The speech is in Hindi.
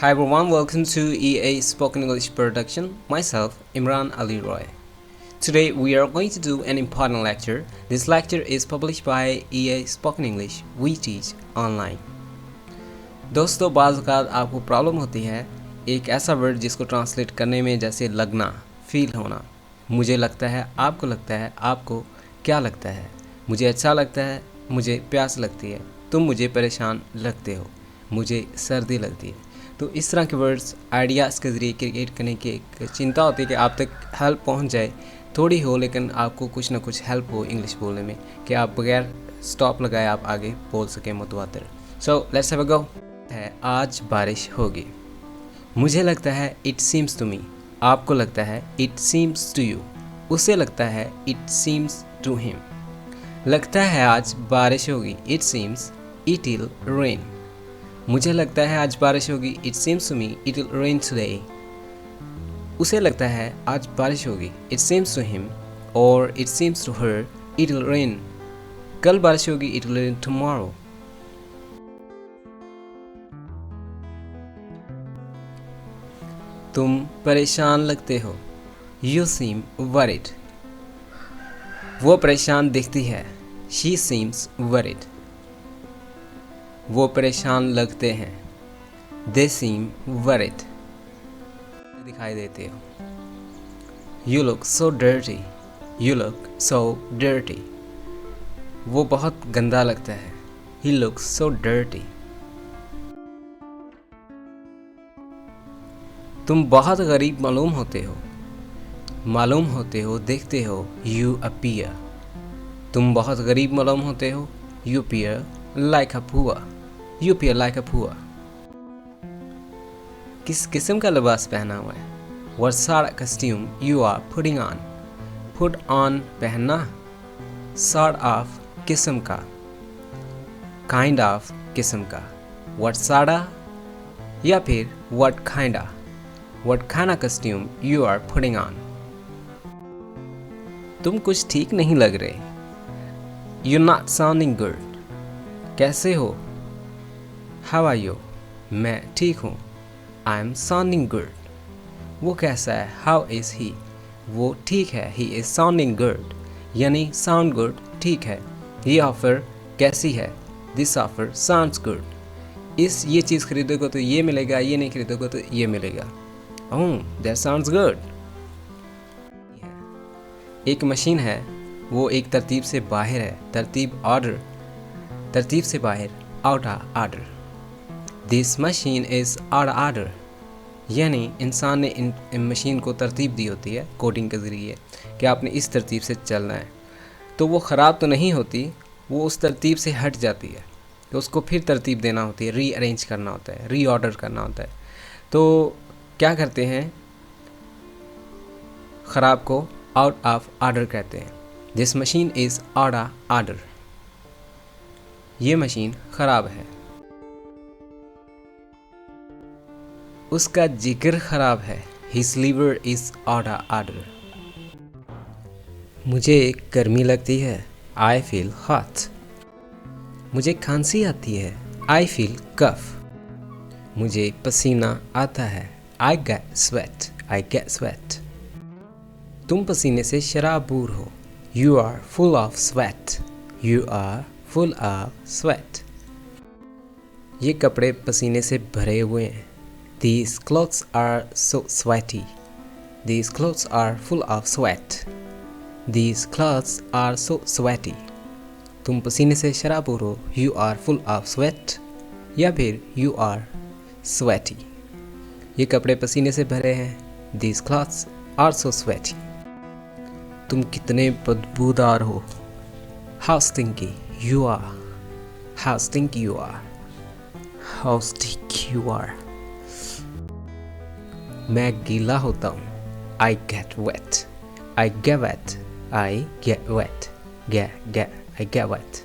Hi everyone, welcome to EA Spoken English production. Myself, Imran Ali Roy. Today we are going to do an important lecture. This lecture is published by EA Spoken English. We teach online. दोस्तों, बाज़ औक़ात आपको प्रॉब्लम होती है एक ऐसा वर्ड जिसको ट्रांसलेट करने में, जैसे लगना, फील होना। मुझे लगता है, आपको क्या लगता है? मुझे अच्छा लगता है, मुझे प्यास लगती है, तुम मुझे परेशान लगते हो, मुझे सर्दी लगती है। तो इस तरह के वर्ड्स आइडियाज़ के ज़रिए क्रिएट करने की एक चिंता होती है कि आप तक हेल्प पहुंच जाए, थोड़ी हो लेकिन आपको कुछ ना कुछ हेल्प हो इंग्लिश बोलने में, कि आप बगैर स्टॉप लगाए आप आगे बोल सकें मुतवातिर। सो लेट्स हैव अ गो। है आज बारिश होगी। मुझे लगता है इट सीम्स टू मी। आपको लगता है इट सीम्स टू यू। उसे लगता है इट सीम्स टू हिम। लगता है आज बारिश होगी। It seems it will rain. मुझे लगता है आज बारिश होगी। It seems to me it will rain today. उसे लगता है आज बारिश होगी। इट सीम्स टू हिम और it seems to her it will rain. कल बारिश होगी। It will rain tomorrow. तुम परेशान लगते हो। You seem worried. वो परेशान दिखती है। She seems worried. वो परेशान लगते हैं। They seem worried. दिखाई देते हो। You look so dirty. You look so dirty. वो बहुत गंदा लगता है। He looks so dirty. तुम बहुत गरीब मालूम होते हो। मालूम होते हो, देखते हो। You appear. तुम बहुत गरीब मालूम होते हो। You appear like a poor. You appear like a poor. किस किस्म का लिबास पहना हुआ है? What sort of costume you are putting on? Put on पहनना। Sort of किस्म का। Kind of किस्म का। What sort of या फिर what kind of? What kind of costume you are putting on? तुम कुछ ठीक नहीं लग रहे। You're not sounding good. कैसे हो? How are you? मैं ठीक हूँ। I'm sounding good. वो कैसा है? How is he? वो ठीक है। He is sounding good. यानी sound good ठीक है। ये ऑफ़र कैसी है? This offer sounds good. ये चीज़ खरीदोगे तो ये मिलेगा, ये नहीं खरीदोगे तो ये मिलेगा। Oh, that sounds good. एक मशीन है, वो एक तरतीब से बाहर है। तरतीब ऑर्डर। तरतीब से बाहर out order. This machine is out order. यानी इंसान ने इन मशीन को तरतीब दी होती है कोडिंग के ज़रिए कि आपने इस तरतीब से चलना है, तो वो ख़राब तो नहीं होती, वो उस तरतीब से हट जाती है, तो उसको फिर तरतीब देना होती है, रीअरेंज करना होता है, रीऑर्डर करना होता है। तो क्या करते हैं? ख़राब को आउट ऑफ ऑर्डर कहते हैं। This machine is out of order. ये मशीन ख़राब है। उसका जिगर ख़राब है। His liver is out of order. मुझे गर्मी लगती है। I feel hot. मुझे खांसी आती है। I feel cough. मुझे पसीना आता है। I get sweat. I get sweat. तुम पसीने से शराबूर हो। You are full of sweat. You are full of sweat. ये कपड़े पसीने से भरे हुए हैं। These clothes are so sweaty. These clothes are full of sweat. These clothes are so sweaty. तुम पसीने से शराबूर हो। You are full of sweat. या फिर You are sweaty. ये कपड़े पसीने से भरे हैं। These clothes are so sweaty. तुम कितने बदबूदार हो। How stinky you are. How stinky you are. How stinky you are. मैं गीला होता हूँ। I get wet. I get wet. I get wet. I get wet.